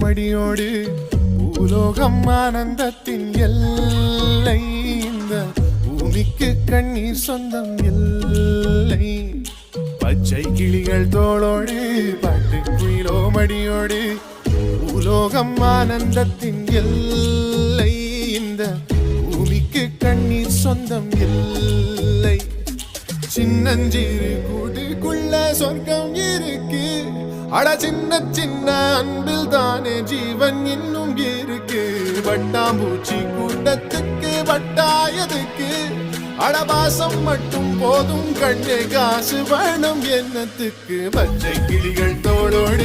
மடியோடு பூலோகம் ஆனந்தத்தின் எல்லை இந்த பூமிக்கு கண்ணீர் சொந்தம் இல்லை பச்சை கிளிகள் தோளோடு பாட்டு குயிலோ மடியோடு பூலோகம் ஆனந்தத்தின் எல்லை இந்த பூமிக்கு கண்ணீர் சொந்தம் இல்லை சின்னஞ்சிறு கூட்டுக்குள்ள சொர்க்கம் இருக்கு அட சின்ன சின்ன அன்பில் தானே ஜீவன் இன்னும் இருக்கு வட்டாம்பூச்சி கூட்டத்துக்கு வட்டாயதுக்கு அடபாசம் மட்டும் போதும் கண்ணே காசு வேணும் என்னத்துக்கு பச்சை கிளிகள் தோளோடு